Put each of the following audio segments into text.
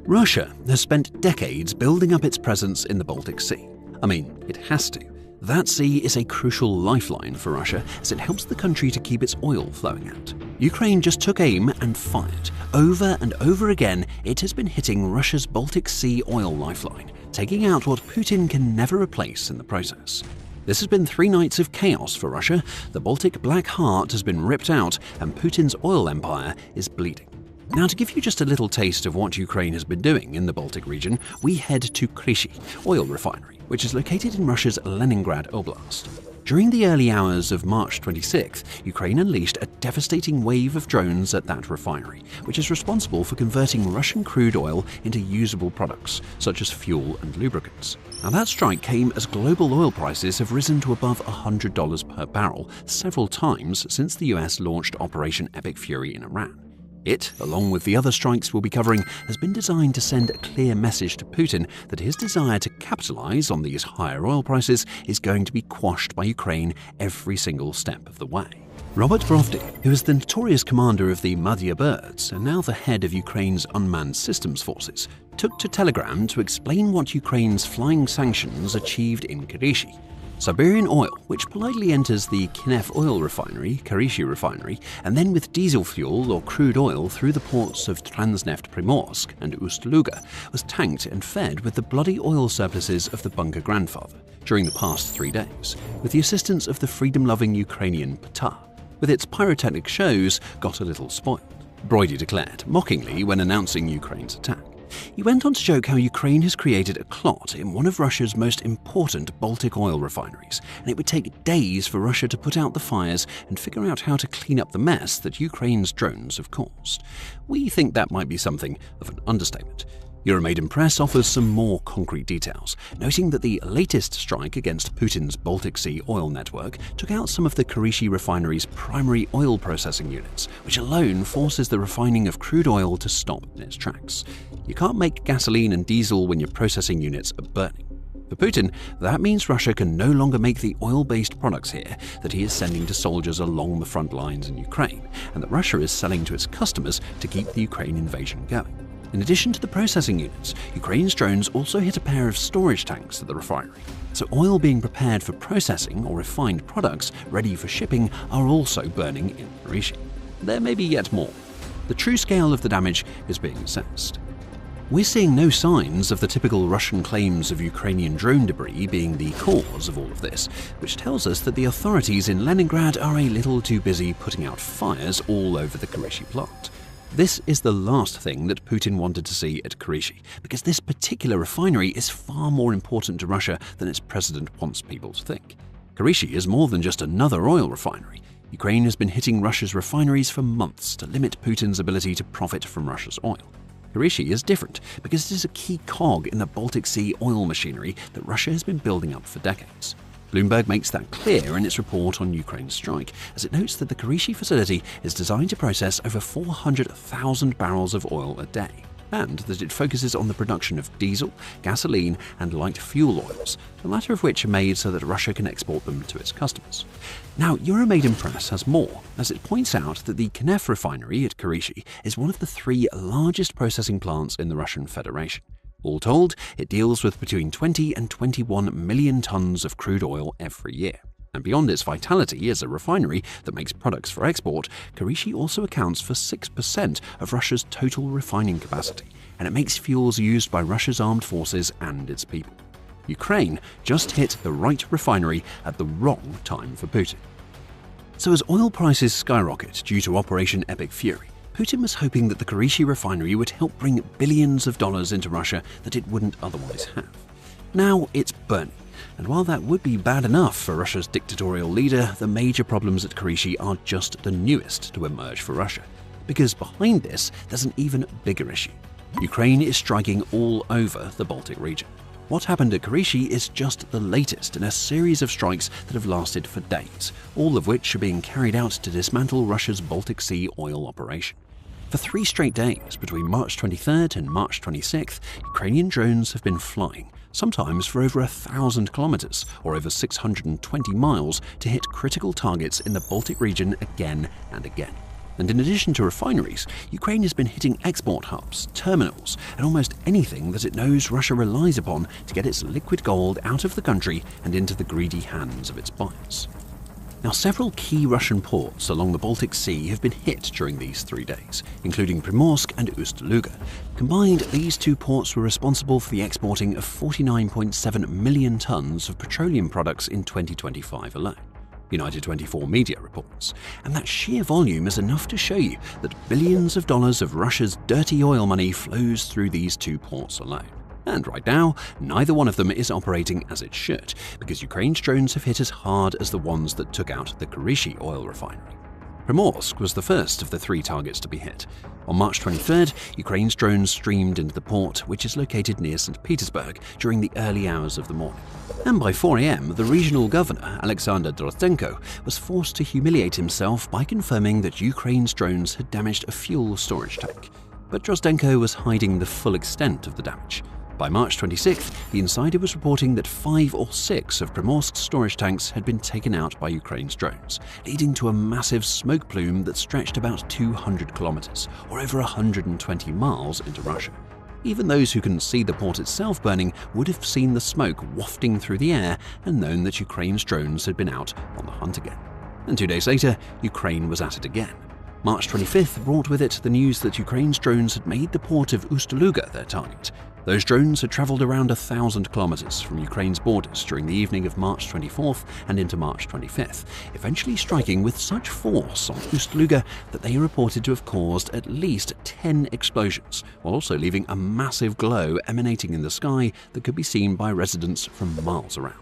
Russia has spent decades building up its presence in the Baltic Sea. I mean, it has to. That sea is a crucial lifeline for Russia as it helps the country to keep its oil flowing out. Ukraine just took aim and fired. Over and over again, it has been hitting Russia's Baltic Sea oil lifeline, taking out what Putin can never replace in the process. This has been 3 nights of chaos for Russia. The Baltic Black Heart has been ripped out and Putin's oil empire is bleeding. Now, to give you just a little taste of what Ukraine has been doing in the Baltic region, we head to Kirishi oil refinery, which is located in Russia's Leningrad Oblast. During the early hours of March 26th, Ukraine unleashed a devastating wave of drones at that refinery, which is responsible for converting Russian crude oil into usable products, such as fuel and lubricants. Now, that strike came as global oil prices have risen to above $100 per barrel several times since the US launched Operation Epic Fury in Iran. It, along with the other strikes we'll be covering, has been designed to send a clear message to Putin that his desire to capitalize on these higher oil prices is going to be quashed by Ukraine every single step of the way. Robert Brovdy, who is the notorious commander of the Madhya Birds and now the head of Ukraine's unmanned systems forces, took to Telegram to explain what Ukraine's flying sanctions achieved in Kirishi. Siberian oil, which politely enters the Kiev oil refinery, Kirishi refinery, and then with diesel fuel or crude oil through the ports of Transneft Primorsk and Ust-Luga, was tanked and fed with the bloody oil surpluses of the bunker grandfather during the past 3 days, with the assistance of the freedom-loving Ukrainian Pata, with its pyrotechnic shows got a little spoiled, Brovdy declared mockingly when announcing Ukraine's attack. He went on to joke how Ukraine has created a clot in one of Russia's most important Baltic oil refineries, and it would take days for Russia to put out the fires and figure out how to clean up the mess that Ukraine's drones have caused. We think that might be something of an understatement. Euromaidan Press offers some more concrete details, noting that the latest strike against Putin's Baltic Sea oil network took out some of the Kirishi refinery's primary oil processing units, which alone forces the refining of crude oil to stop in its tracks. You can't make gasoline and diesel when your processing units are burning. For Putin, that means Russia can no longer make the oil-based products here that he is sending to soldiers along the front lines in Ukraine, and that Russia is selling to its customers to keep the Ukraine invasion going. In addition to the processing units, Ukraine's drones also hit a pair of storage tanks at the refinery. So oil being prepared for processing or refined products ready for shipping are also burning in Kirishi. There may be yet more. The true scale of the damage is being assessed. We're seeing no signs of the typical Russian claims of Ukrainian drone debris being the cause of all of this, which tells us that the authorities in Leningrad are a little too busy putting out fires all over the Kirishi plant. This is the last thing that Putin wanted to see at Kirishi, because this particular refinery is far more important to Russia than its president wants people to think. Kirishi is more than just another oil refinery. Ukraine has been hitting Russia's refineries for months to limit Putin's ability to profit from Russia's oil. Kirishi is different because it is a key cog in the Baltic Sea oil machinery that Russia has been building up for decades. Bloomberg makes that clear in its report on Ukraine's strike, as it notes that the Kirishi facility is designed to process over 400,000 barrels of oil a day, and that it focuses on the production of diesel, gasoline, and light fuel oils, the latter of which are made so that Russia can export them to its customers. Now, Euromaidan Press has more, as it points out that the Kiev refinery at Kirishi is one of the 3 largest processing plants in the Russian Federation. All told, it deals with between 20 and 21 million tons of crude oil every year. And beyond its vitality as a refinery that makes products for export, Kirishi also accounts for 6% of Russia's total refining capacity, and it makes fuels used by Russia's armed forces and its people. Ukraine just hit the right refinery at the wrong time for Putin. So as oil prices skyrocket due to Operation Epic Fury, Putin was hoping that the Kirishi refinery would help bring billions of dollars into Russia that it wouldn't otherwise have. Now it's burning, and while that would be bad enough for Russia's dictatorial leader, the major problems at Kirishi are just the newest to emerge for Russia. Because behind this, there's an even bigger issue. Ukraine is striking all over the Baltic region. What happened at Kirishi is just the latest in a series of strikes that have lasted for days, all of which are being carried out to dismantle Russia's Baltic Sea oil operation. For 3 straight days, between March 23rd and March 26th, Ukrainian drones have been flying, sometimes for over 1,000 kilometers or over 620 miles, to hit critical targets in the Baltic region again and again. And in addition to refineries, Ukraine has been hitting export hubs, terminals, and almost anything that it knows Russia relies upon to get its liquid gold out of the country and into the greedy hands of its buyers. Now, several key Russian ports along the Baltic Sea have been hit during these 3 days, including Primorsk and Ust-Luga. Combined, these two ports were responsible for the exporting of 49.7 million tons of petroleum products in 2025 alone, United 24 media reports. And that sheer volume is enough to show you that billions of dollars of Russia's dirty oil money flows through these two ports alone. And right now, neither one of them is operating as it should, because Ukraine's drones have hit as hard as the ones that took out the Kirishi oil refinery. Primorsk was the first of the 3 targets to be hit. On March 23rd, Ukraine's drones streamed into the port, which is located near St. Petersburg, during the early hours of the morning. And by 4 a.m, the regional governor, Alexander Drozdenko, was forced to humiliate himself by confirming that Ukraine's drones had damaged a fuel storage tank. But Drozdenko was hiding the full extent of the damage. By March 26th, the insider was reporting that 5 or 6 of Primorsk's storage tanks had been taken out by Ukraine's drones, leading to a massive smoke plume that stretched about 200 kilometers, or over 120 miles into Russia. Even those who couldn't see the port itself burning would have seen the smoke wafting through the air and known that Ukraine's drones had been out on the hunt again. And 2 days later, Ukraine was at it again. March 25th brought with it the news that Ukraine's drones had made the port of Ust-Luga their target. Those drones had travelled around 1,000 kilometers from Ukraine's borders during the evening of March 24th and into March 25th, eventually striking with such force on Ust-Luga that they are reported to have caused at least 10 explosions, while also leaving a massive glow emanating in the sky that could be seen by residents from miles around.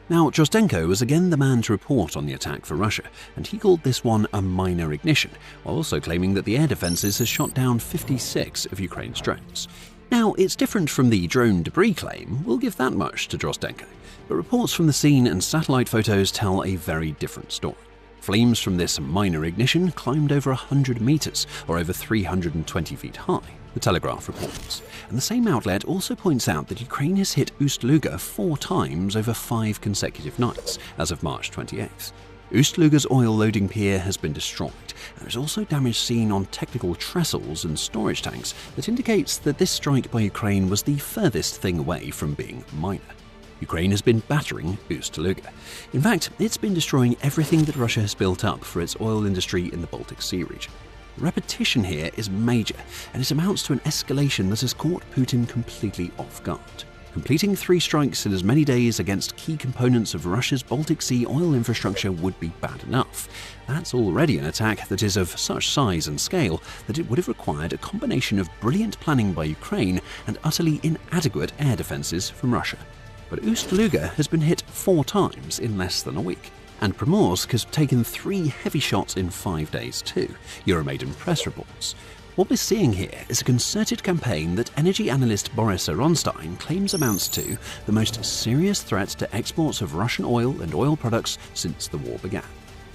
Now, Drozdenko was again the man to report on the attack for Russia, and he called this one a minor ignition, while also claiming that the air defences has shot down 56 of Ukraine's drones. Now, it's different from the drone debris claim, we'll give that much to Drozdenko, but reports from the scene and satellite photos tell a very different story. Flames from this minor ignition climbed over 100 meters, or over 320 feet high, the Telegraph reports. And the same outlet also points out that Ukraine has hit Ust-Luga 4 times over 5 consecutive nights, as of March 28th. Ust-Luga's oil loading pier has been destroyed, and there's also damage seen on technical trestles and storage tanks that indicates that this strike by Ukraine was the furthest thing away from being minor. Ukraine has been battering Ust-Luga. In fact, it's been destroying everything that Russia has built up for its oil industry in the Baltic Sea region. Repetition here is major, and it amounts to an escalation that has caught Putin completely off guard. Completing 3 strikes in as many days against key components of Russia's Baltic Sea oil infrastructure would be bad enough. That's already an attack that is of such size and scale that it would have required a combination of brilliant planning by Ukraine and utterly inadequate air defences from Russia. But Ust-Luga has been hit 4 times in less than a week, and Primorsk has taken 3 heavy shots in 5 days too, Euromaidan press reports. What we're seeing here is a concerted campaign that energy analyst Boris Aronstein claims amounts to the most serious threat to exports of Russian oil and oil products since the war began.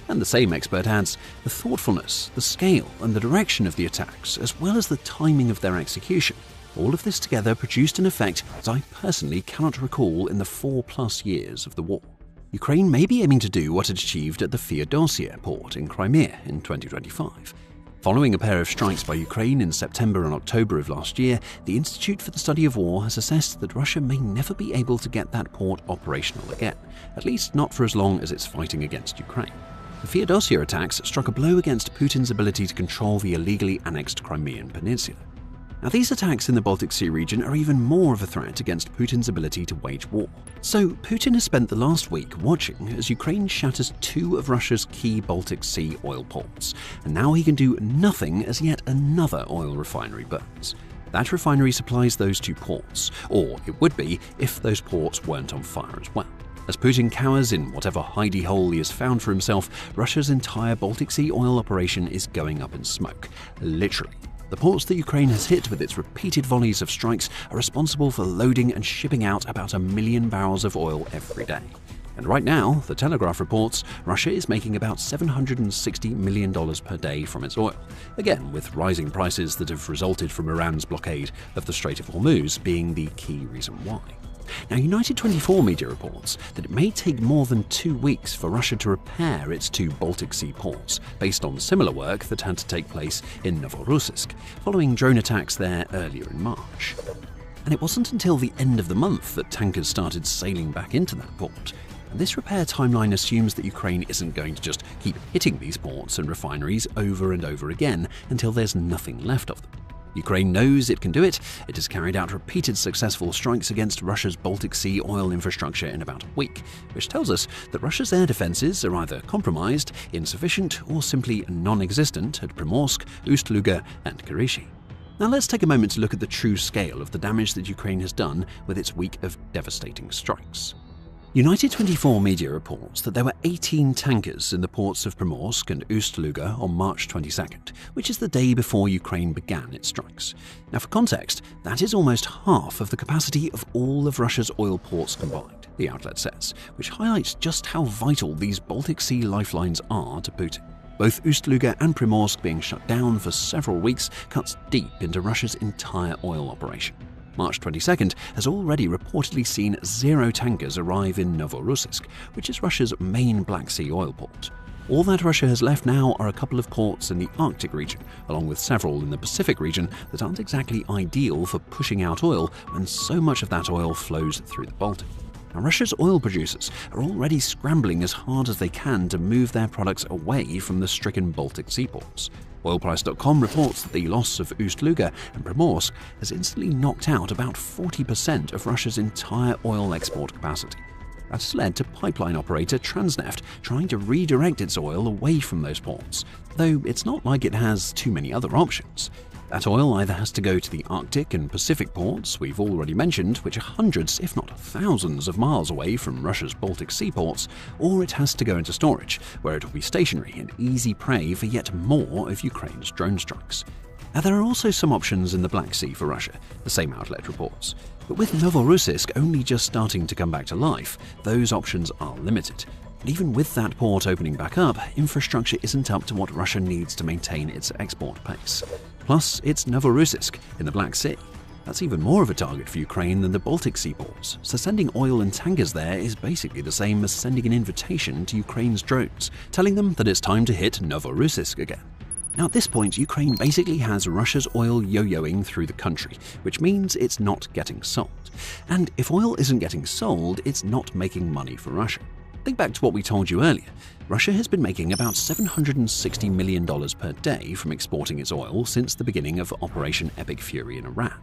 And the same expert adds, the thoughtfulness, the scale and the direction of the attacks, as well as the timing of their execution, all of this together produced an effect that I personally cannot recall in the 4+ years of the war. Ukraine may be aiming to do what it achieved at the Feodosia port in Crimea in 2025. Following a pair of strikes by Ukraine in September and October of last year, the Institute for the Study of War has assessed that Russia may never be able to get that port operational again, at least not for as long as it's fighting against Ukraine. The Feodosia attacks struck a blow against Putin's ability to control the illegally annexed Crimean Peninsula. Now, these attacks in the Baltic Sea region are even more of a threat against Putin's ability to wage war. So, Putin has spent the last week watching as Ukraine shatters 2 of Russia's key Baltic Sea oil ports, and now he can do nothing as yet another oil refinery burns. That refinery supplies those 2 ports, or it would be if those ports weren't on fire as well. As Putin cowers in whatever hidey hole he has found for himself, Russia's entire Baltic Sea oil operation is going up in smoke, literally. The ports that Ukraine has hit with its repeated volleys of strikes are responsible for loading and shipping out about 1 million barrels of oil every day. And right now, the Telegraph reports, Russia is making about $760 million per day from its oil, again with rising prices that have resulted from Iran's blockade of the Strait of Hormuz being the key reason why. Now, United 24 media reports that it may take more than 2 weeks for Russia to repair its 2 Baltic Sea ports, based on similar work that had to take place in Novorossiysk, following drone attacks there earlier in March. And it wasn't until the end of the month that tankers started sailing back into that port. And this repair timeline assumes that Ukraine isn't going to just keep hitting these ports and refineries over and over again until there's nothing left of them. Ukraine knows it can do it. It has carried out repeated successful strikes against Russia's Baltic Sea oil infrastructure in about a week, which tells us that Russia's air defenses are either compromised, insufficient, or simply non-existent at Primorsk, Ust-Luga and Kirishi. Now let's take a moment to look at the true scale of the damage that Ukraine has done with its week of devastating strikes. United 24 media reports that there were 18 tankers in the ports of Primorsk and Ust-Luga on March 22nd, which is the day before Ukraine began its strikes. Now for context, that is almost half of the capacity of all of Russia's oil ports combined, the outlet says, which highlights just how vital these Baltic Sea lifelines are to Putin. Both Ust-Luga and Primorsk being shut down for several weeks cuts deep into Russia's entire oil operation. March 22nd has already reportedly seen 0 tankers arrive in Novorossiysk, which is Russia's main Black Sea oil port. All that Russia has left now are a couple of ports in the Arctic region, along with several in the Pacific region that aren't exactly ideal for pushing out oil when so much of that oil flows through the Baltic. Now, Russia's oil producers are already scrambling as hard as they can to move their products away from the stricken Baltic seaports. Oilprice.com reports that the loss of Ust-Luga and Primorsk has instantly knocked out about 40% of Russia's entire oil export capacity. That has led to pipeline operator Transneft trying to redirect its oil away from those ports, though it's not like it has too many other options. That oil either has to go to the Arctic and Pacific ports we've already mentioned, which are hundreds, if not thousands of miles away from Russia's Baltic seaports, or it has to go into storage, where it will be stationary and easy prey for yet more of Ukraine's drone strikes. Now, there are also some options in the Black Sea for Russia, the same outlet reports. But with Novorossiysk only just starting to come back to life, those options are limited. But even with that port opening back up, infrastructure isn't up to what Russia needs to maintain its export pace. Plus, it's Novorossiysk in the Black Sea. That's even more of a target for Ukraine than the Baltic seaports, so sending oil and tankers there is basically the same as sending an invitation to Ukraine's drones, telling them that it's time to hit Novorossiysk again. Now at this point, Ukraine basically has Russia's oil yo-yoing through the country, which means it's not getting sold. And if oil isn't getting sold, it's not making money for Russia. Think back to what we told you earlier. Russia has been making about $760 million per day from exporting its oil since the beginning of Operation Epic Fury in Iran.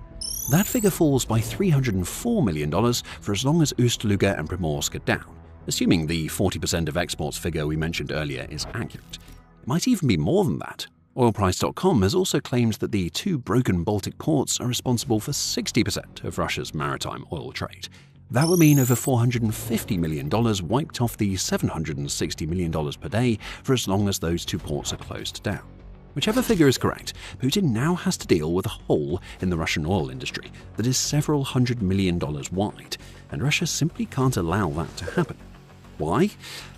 That figure falls by $304 million for as long as Ust-Luga and Primorsk are down, assuming the 40% of exports figure we mentioned earlier is accurate. It might even be more than that. Oilprice.com has also claimed that the 2 broken Baltic ports are responsible for 60% of Russia's maritime oil trade. That would mean over $450 million wiped off the $760 million per day for as long as those 2 ports are closed down. Whichever figure is correct, Putin now has to deal with a hole in the Russian oil industry that is several $100 million wide, and Russia simply can't allow that to happen. Why?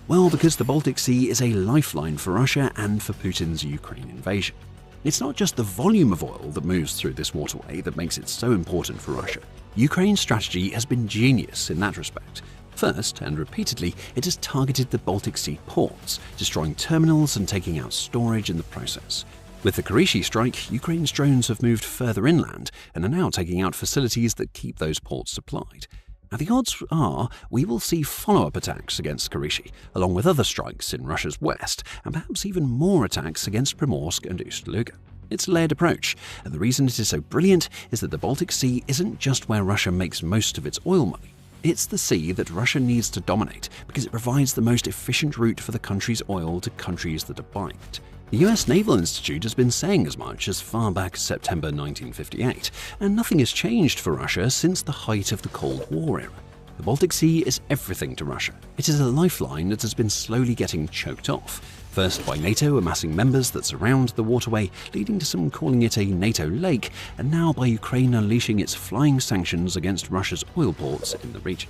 Well, because the Baltic Sea is a lifeline for Russia and for Putin's Ukraine invasion. It's not just the volume of oil that moves through this waterway that makes it so important for Russia. Ukraine's strategy has been genius in that respect. First, and repeatedly, it has targeted the Baltic Sea ports, destroying terminals and taking out storage in the process. With the Kirishi Strike, Ukraine's drones have moved further inland and are now taking out facilities that keep those ports supplied. Now, the odds are we will see follow-up attacks against Kirishi, along with other strikes in Russia's west, and perhaps even more attacks against Primorsk and Ust-Luga. It's a layered approach, and the reason it is so brilliant is that the Baltic Sea isn't just where Russia makes most of its oil money. It's the sea that Russia needs to dominate because it provides the most efficient route for the country's oil to countries that are buying it. The US Naval Institute has been saying as much as far back as September 1958, and nothing has changed for Russia since the height of the Cold War era. The Baltic Sea is everything to Russia. It is a lifeline that has been slowly getting choked off, first by NATO amassing members that surround the waterway, leading to some calling it a NATO lake, and now by Ukraine unleashing its flying sanctions against Russia's oil ports in the region.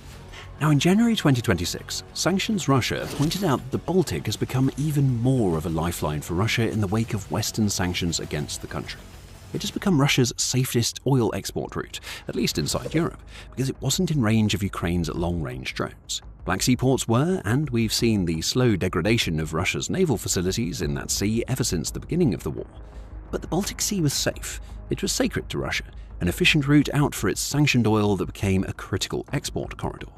Now, in January 2026, Sanctions Russia pointed out that the Baltic has become even more of a lifeline for Russia in the wake of Western sanctions against the country. it has become Russia's safest oil export route, at least inside Europe, because it wasn't in range of Ukraine's long-range drones. Black Sea ports were, and we've seen the slow degradation of Russia's naval facilities in that sea ever since the beginning of the war. But the Baltic Sea was safe. It was sacred to Russia, an efficient route out for its sanctioned oil that became a critical export corridor.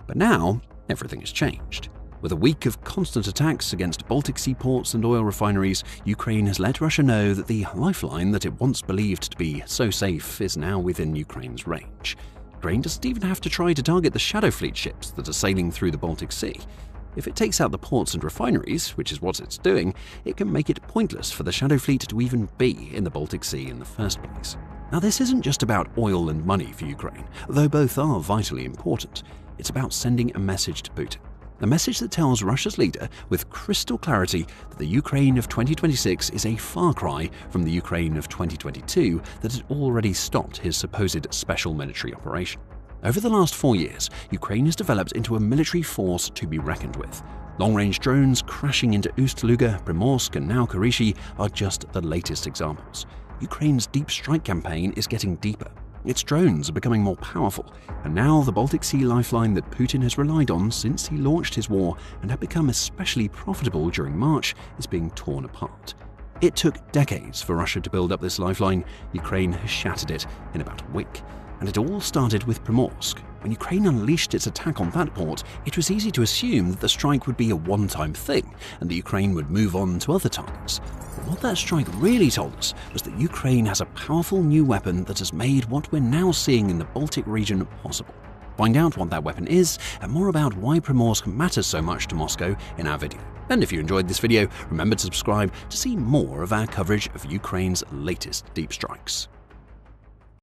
But now, everything has changed. With a week of constant attacks against Baltic Sea ports and oil refineries, Ukraine has let Russia know that the lifeline that it once believed to be so safe is now within Ukraine's range. Ukraine doesn't even have to try to target the Shadow Fleet ships that are sailing through the Baltic Sea. If it takes out the ports and refineries, which is what it's doing, it can make it pointless for the Shadow Fleet to even be in the Baltic Sea in the first place. Now, this isn't just about oil and money for Ukraine, though both are vitally important. It's about sending a message to Putin. A message that tells Russia's leader with crystal clarity that the Ukraine of 2026 is a far cry from the Ukraine of 2022 that had already stopped his supposed special military operation. Over the last 4 years, Ukraine has developed into a military force to be reckoned with. Long-range drones crashing into Ust-Luga, Primorsk, and now Kirishi are just the latest examples. Ukraine's deep strike campaign is getting deeper. Its drones are becoming more powerful, and now the Baltic Sea lifeline that Putin has relied on since he launched his war and had become especially profitable during March is being torn apart. It took decades for Russia to build up this lifeline. Ukraine has shattered it in about a week. And it all started with Primorsk. When Ukraine unleashed its attack on that port, it was easy to assume that the strike would be a one-time thing and that Ukraine would move on to other targets. But what that strike really told us was that Ukraine has a powerful new weapon that has made what we're now seeing in the Baltic region possible. Find out what that weapon is and more about why Primorsk matters so much to Moscow in our video. And if you enjoyed this video, remember to subscribe to see more of our coverage of Ukraine's latest deep strikes.